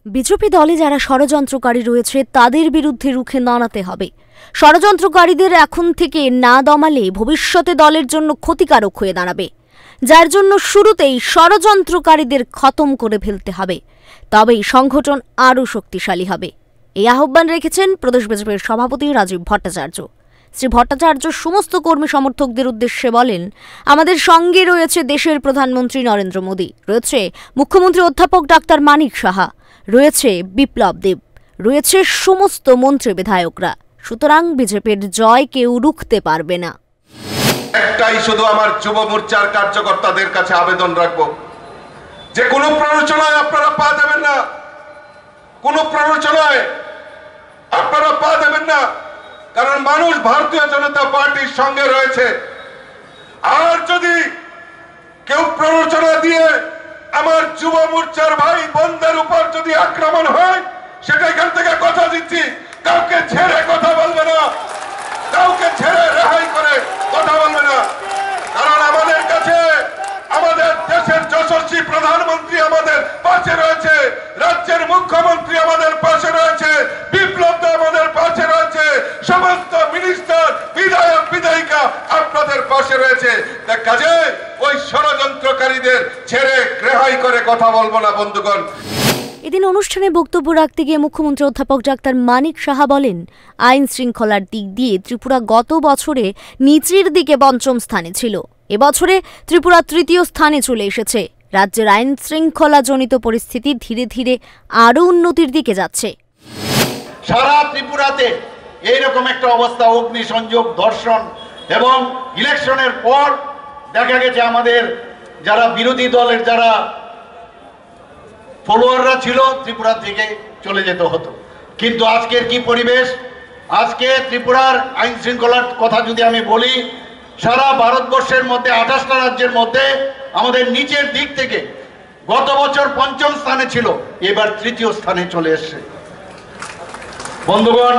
BJP দলে যারা ষড়যন্ত্রকারী রয়েছে তাদের বিরুদ্ধে রুখে দাঁড়াতে হবে। ষড়যন্ত্রকারীদের এখন থেকে না দমালে ভবিষ্যতে দলের জন্য ক্ষতিকারক হয়ে দাঁড়াবে, যার জন্য শুরুতেই ষড়যন্ত্রকারীদের খতম করে ফেলতে হবে, তবেই সংগঠন আরও শক্তিশালী হবে। এই আহ্বান রেখেছেন প্রদেশ বিজেপির সভাপতি রাজীব ভট্টাচার্য। শ্রী ভট্টাচার্য সমস্ত কর্মী সমর্থকদের উদ্দেশ্যে বলেন, আমাদের সঙ্গে রয়েছে দেশের প্রধানমন্ত্রী নরেন্দ্র মোদী, রয়েছে মুখ্যমন্ত্রী অধ্যাপক ডাক্তার মানিক সাহা, রয়েছে বিপ্লব দেব, রয়েছে সমস্ত মন্ত্রী বিধায়করা। সুতরাং বিজেপির জয় কেউ রুখতে পারবে না। একটাই শুধু আমার যুব মোর্চার কার্যকর্তাদের কাছে আবেদন রাখবো যে কোনো প্ররোচনায় আপনারা পা দেবেন না, কোনো প্ররোচনায় আপনারা পা দেবেন না, কারণ মানুষ ভারতীয় জনতা পার্টির সঙ্গে রয়েছে। আর যদি কেউ প্ররোচনা দিয়ে আমার যুব মোর্চার ভাই বোনদের উপর যদি আক্রমণ হয়, সেটা এখান থেকে কথা দিচ্ছি, কাউকে ছেড়ে কথা বলবে না, কাউকে ছেড়ে রেহাই করে কথা বলবে না। কারণ আমাদের কাছে আমাদের দেশের যশস্বী প্রধানমন্ত্রী আমাদের পাশে রয়েছে, রাজ্যের মুখ্যমন্ত্রী আমাদের পাশে রয়েছে, বিপ্লব দেব আমাদের পাশে রয়েছে, সমস্ত মিনিস্টার বিধায়ক বিধায়িকা আপনাদের পাশে রয়েছে। তার কাজে ওই ষড়যন্ত্রকারীদের ছেড়ে রেহাই করে কথা বলবো না বন্ধুগণ। এদিন অনুষ্ঠানে বক্তব্য রাখতে গিয়ে মুখ্যমন্ত্রী অধ্যাপক ডাক্তার মানিক সাহা বলেন, আইন শৃঙ্খলার দিক দিয়ে ত্রিপুরা গত বছরে নিচের দিকে পঞ্চম স্থানে ছিল, এবছরে ত্রিপুরা তৃতীয় স্থানে চলে এসেছে। রাজ্যের আইন শৃঙ্খলা জনিত পরিস্থিতি ধীরে ধীরে আরও উন্নতির দিকে যাচ্ছে। সারা ত্রিপুরাতে এইরকম একটা অবস্থা, অগ্নিসংযোগ, ধর্ষণ এবং ইলেকশনের পর দেখা গেছে আমাদের যারা বিরোধী দলের যারা ফলোয়াররা ছিল ত্রিপুরা থেকে চলে যেতে হতো। কিন্তু আজকের কি পরিবেশ, আজকে ত্রিপুরার আইন শৃঙ্খলার কথা যদি আমি বলি, সারা ভারতবর্ষের মধ্যে 28টা রাজ্যের মধ্যে আমাদের নিচের দিক থেকে গত বছর পঞ্চম স্থানে ছিল, এবার তৃতীয় স্থানে চলে এসছে। বন্ধুগণ,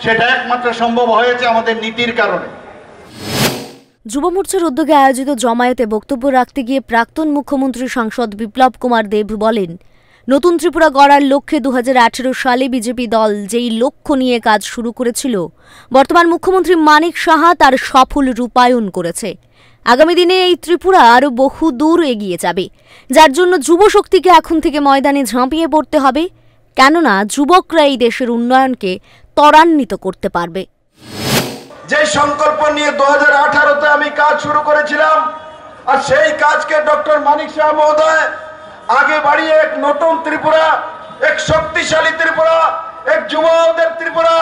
সেটা একমাত্র সম্ভব হয়েছে আমাদের নীতির কারণে। যুব মোর্চার উদ্যোগে আয়োজিত জমায়েতে বক্তব্য রাখতে গিয়ে প্রাক্তন মুখ্যমন্ত্রী সাংসদ বিপ্লব কুমার দেব বলেন, নতুন ত্রিপুরা গড়ার লক্ষ্যে 2018 সালে বিজেপি দল যেই লক্ষ্য নিয়ে কাজ শুরু করেছিল, বর্তমান মুখ্যমন্ত্রী মানিক সাহা তার সফল রূপায়ণ করেছে। আগামী দিনে এই ত্রিপুরা আরও বহু দূর এগিয়ে যাবে, যার জন্য যুব শক্তিকে এখন থেকে ময়দানে ঝাঁপিয়ে পড়তে হবে, কেননা যুবকরা এই দেশের উন্নয়নকে ত্বরান্বিত করতে পারবে। যে সংকল্প নিয়ে 2018-তে আমি কাজ শুরু করেছিলাম, আর সেই কাজকে ডক্টর মানিক সাহা মহোদয় আগে বাড়িয়ে এক নতুন ত্রিপুরা, এক শক্তিশালী ত্রিপুরা, এক যুবকদের ত্রিপুরা,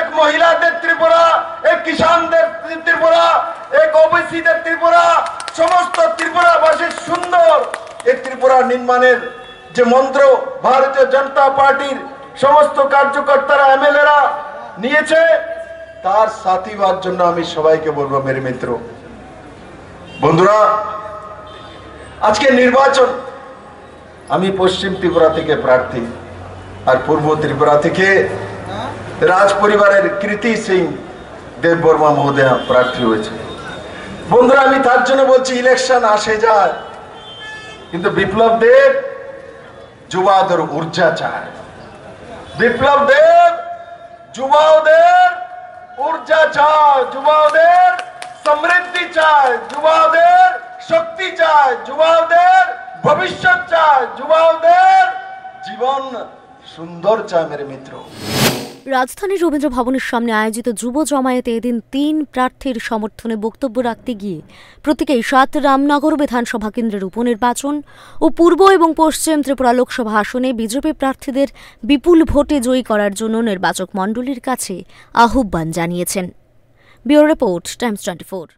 এক মহিলাদের ত্রিপুরা, এক কিষানদের ত্রিপুরা, এক ওবিসিদের ত্রিপুরা, সমস্ত ত্রিপুরাবাসীর সুন্দর এই ত্রিপুরা নির্মাণের যে মন্ত্র ভারতীয় জনতা পার্টির সমস্ত কার্যকর্তারা, এমএলএরা নিয়েছে, তার সাথী হওয়ার জন্য আমি সবাইকে বলবো, মেরে মিত্র বন্ধুরা, আজকে নির্বাচন, আমি পশ্চিম ত্রিপুরা থেকে প্রার্থী, আর পূর্ব ত্রিপুরা থেকে রাজ পরিবারের কৃতি সিং দেববর্মা মহোদয় প্রার্থী হয়েছে। বন্ধুরা, আমি তার জন্য বলছি, ইলেকশন আসে যায়, কিন্তু বিপ্লব দেব যুবাদের ঊর্জা চায়, বিপ্লব দেব যুবাদের ঊর্জা চায়, যুবাদের সমৃদ্ধি চায়, যুবাদের শক্তি চায়, যুবাদের ভবিষ্যৎ চায়, যুবাদের জীবন সুন্দর চায় মেরে মিত্র। রাজধানীর রবীন্দ্র ভবনের সামনে আয়োজিত যুব জমায়েতে এদিন 3 প্রার্থীর সমর্থনে বক্তব্য রাখতে গিয়ে প্রত্যেকেই 7 রামনগর বিধানসভা কেন্দ্রের উপনির্বাচন ও পূর্ব এবং পশ্চিম ত্রিপুরা লোকসভা আসনে বিজেপি প্রার্থীদের বিপুল ভোটে জয়ী করার জন্য নির্বাচক মণ্ডলীর কাছে আহ্বান জানিয়েছেন। Bureau report, Times 24।